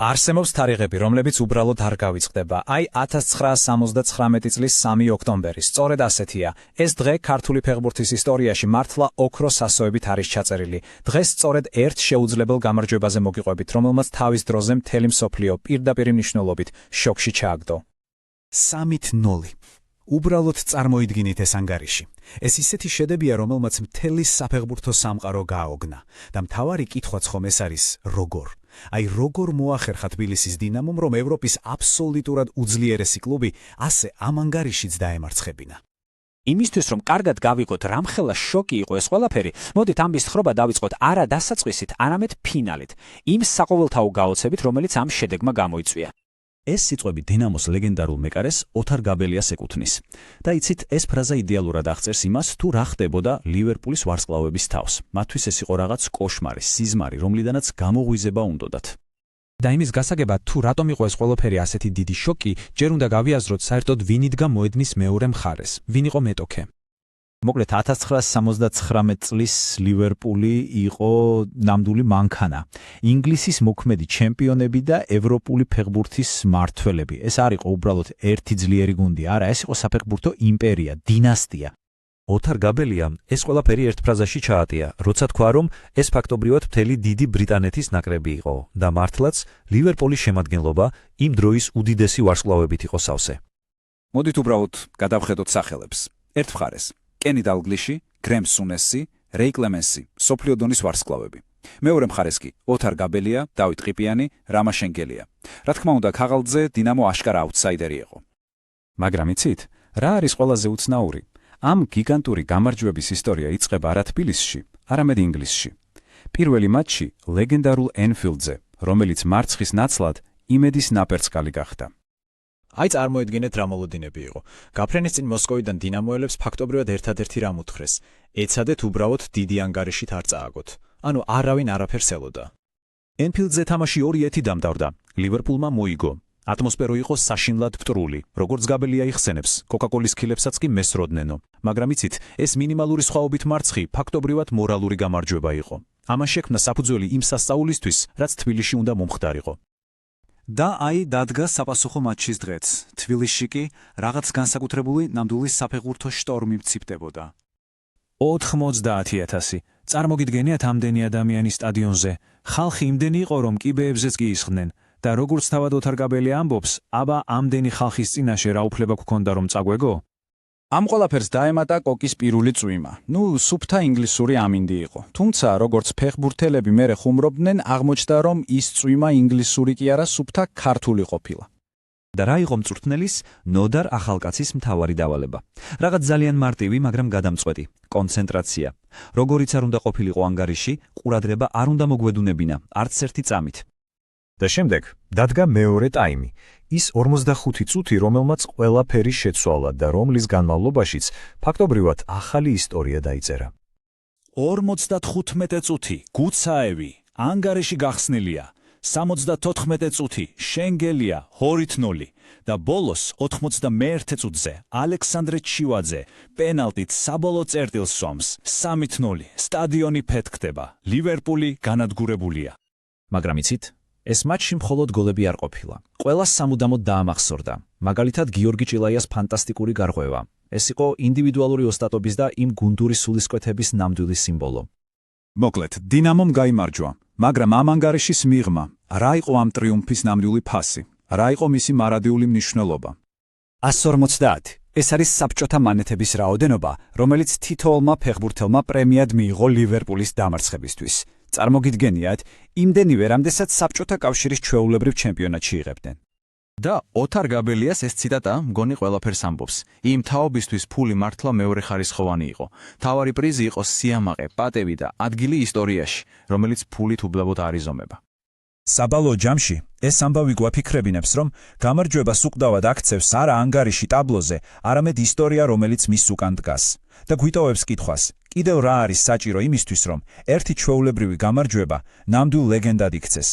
არსებობს თარიღები, რომლებიც უბრალოდ არ გავიწყდება. Აი 1979 წლის 3 ოქტომბერი. სწორედ ასეთია. ეს დღე ქართული ფეხბურთის ისტორიაში მართლა ოქროს ასოებით არის ჩაწერილი. დღეს სწორედ ერთ შეუძლებელ გამარჯვებაზე მოგიყვებით, რომელმაც თავის დროზე მთელი მსოფლიო პირდაპირ მნიშვნელობით შოკში ჩააგდო. 3-0. უბრალოდ წარმოიდგინეთ ეს ანგარიში. ეს ისეთი შედებია, რომელმაც მთელი საფეხბურთო სამყარო გააოგნა და მთავარი კითხვაც ხომ ეს არის როგორ? Აი როგორ მოახერხა თბილისის დინამომ, რომ ევროპის აბსოლუტურად უძლიერესი კლუბი ასე ამ ანგარიშიც დაემარცხებინა. იმისთვის რომ კარგად გავიგოთ რამხელა შოკი იყო ეს ყველაფერი, მოდით ამის თხრობა დავიწყოთ არა დასაწყისით, არამედ ფინალით, იმ საყოველთაო გაოცებით, რომელიც ამ შედეგმა გამოიწვია. ეს სიტყვები დინამოს ლეგენდარულ მეკარეს ოთარ გაბელიას ეკუთვნის. და იცით, ეს ფრაზა იდეალურად აღწერს იმას, თუ რა ხდებოდა ლივერპულის ვარსკვლავების თავს. მათთვის ეს იყო რაღაც კოშმარი, სიზმარი, რომლიდანაც გამოღვიზება უნდოდათ. და იმის გასაგებად, თუ რატომ იყო ეს ყველაფერი ასეთი დიდი შოკი, ჯერ უნდა გავიაზროთ საერთოდ ვინ იდგა მოედნის მეორე მხარეს, ვინ იყო მეტოქე. მოკლედ 1979 წლის ლივერპული იყო ნამდვილი მანქანა. ინგლისის მოქმედი ჩემპიონები და ევროპული ფეხბურთის მმართველები. ეს არ იყო უბრალოდ ერთი ძლიერი გუნდი, არა, ეს იყო საფეხბურთო იმპერია, დინასტია. ოთარ გაბელია ეს ყველაფერი ერთ ფრაზაში ჩაატია, როცა თქვა, რომ ეს ფაქტობრივად მთელი დიდი ბრიტანეთის ნაკრები იყო და მართლაც ლივერპულის შემადგენლობა იმ დროის უდიდესი ვარსკვლავებით იყო სავსე. მოდით უბრალოდ გადავხედოთ სახელებს. ერთ მხარეს კენი დალგლიში, გრემ სუნესი, რეი კლემენსი, სოფლიო დონის ვარსკვლავები. მეორე მხარეს კი ოთარ გაბელია, დავით ყიფიანი, რამა შენგელია. რა თქმა უნდა, ქაღალდზე დინამო აშკარა აუტსაიდერი იყო. მაგრამ იცით, რა არის ყველაზე უცნაური? ამ გიგანტური გამარჯვების ისტორია იწყება არა თბილისში, არამედ ინგლისში. პირველი მატჩი ლეგენდარულ ენფილდზე, რომელიც მარცხის ნაცვლად იმედის ნაპერწკალი გახდა. აი წარმოედგინეთ რა მოლოდინები იყო. გაფრენის წინ მოსკოვიდან დინამოელებს ფაქტობრივად ერთადერთი რამ უთხრეს. ეცადეთ უბრალოდ დიდი ანგარიშით არ წააგოთ. ანუ არავინ არაფერს ელოდა. ენფილდზე თამაში 2-1 დამთავრდა. ლივერპულმა მოიგო. ატმოსფერო იყო საშინლად მტრული, როგორც გაბელია იხსენებს, კოკაკოლის ქილებსაც კი მესროდნენო. მაგრამ იცით, ეს მინიმალური სხვაობით მარცხი ფაქტობრივად მორალური გამარჯვება იყო. ამან შექმნა საფუძველი იმ სასწაულისთვის, რაც თბილისში უნდა მომხდარიყო. და აი დადგა საპასუხო მატჩის დღეც. თბილისში კი რაღაც განსაკუთრებული ნამდვილი საფეხბურთო შტორმი მციფდებოდა. 90,000. წარმოგიდგენიათ ამდენი ადამიანი სტადიონზე. ხალხი იმდენი იყო, რომ კიბეებზეც კი ისხდნენ. და როგორც თავად ოთარ გაბელია ამბობს, აბა ამდენი ხალხის წინაშე რა უფლება გქონდა რომ წაგვეგო? ამ ყველაფერს დაემატა კოკის პირული წვიმა. სუფთა ინგლისური ამინდი იყო. თუმცა, როგორც ფეხბურთელები მერე ხუმრობდნენ, აღმოჩნდა, რომ ის წვიმა ინგლისური კი არა, სუფთა ქართული ყოფილა. და რა იყო მწვრთნელის ნოდარ ახალკაცის მთავარი დავალება? რაღაც ძალიან მარტივი, მაგრამ გადამწყვეტი. კონცენტრაცია. როგორიც არ უნდა ყოფილიყო ანგარიში, ყურადღება არ უნდა მოგვედუნებინა, არც ერთი წამით. და შემდეგ დადგა მეორე ტაიმი, ის 45 წუთი, რომელმაც ყველაფერი შეცვალა და რომლის განმავლობაშიც ფაქტობრივად ახალი ისტორია დაიწერა. 55 წუთი გუცაევი ანგარიში გახსნილია, 74 წუთი შენგელია 2-0 და ბოლოს 91 წუთზე ალექსანდრე ჩივაძე პენალტით საბოლოო წერტილს სვამს 3-0 სტადიონი ფეთქდება, ლივერპული განადგურებულია. მაგრამ იცით, ეს მატჩი მხოლოდ გოლები არ ყოფილა. ყველა სამუდამოდ დაამახსოვრდა. მაგალითად გიორგი ჭილაიას ფანტასტიკური გარღვევა. ეს იყო ინდივიდუალური ოსტატობის და იმ გუნდური სულისკვეთების ნამდვილი სიმბოლო. მოკლედ, დინამომ გაიმარჯვა, მაგრამ ამ ანგარიშის მიღმა, რა იყო ამ ტრიუმფის ნამდვილი ფასი? რა იყო მისი მარადიული მნიშვნელობა? 150. ეს არის საბჭოთა მანეთების რაოდენობა, რომელიც თითოეულმა ფეხბურთელმა პრემიად მიიღო ლივერპულის დამარცხებისთვის. წარმოგიდგენიათ, იმდენივე, რამდენსაც საბჭოთა კავშირის ჩვეულებრივ ჩემპიონატში იღებდნენ. და ოთარ გაბელიას ეს ციტატა მგონი ყველაფერს ამბობს. იმ თაობისთვის ფული მართლა მეორეხარისხოვანი იყო. თავარი პრიზი იყო სიამაყე, პატევი და ადგილი ისტორიაში, რომელიც ფულით უბლებოდ არ იზომება. საბალოო ჯამში ეს ამბავი გვაფიქრებინებს, რომ გამარჯვებას უკვდავად აქცევს არა ანგარიში ტაბლოზე, არამედ ისტორია, რომელიც მის უკან დგას. და გვიტოვებს კითხვას, კიდევ რა არის საჭირო იმისთვის, რომ ერთი ჩვეულებრივი გამარჯვება ნამდვილ ლეგენდად იქცეს.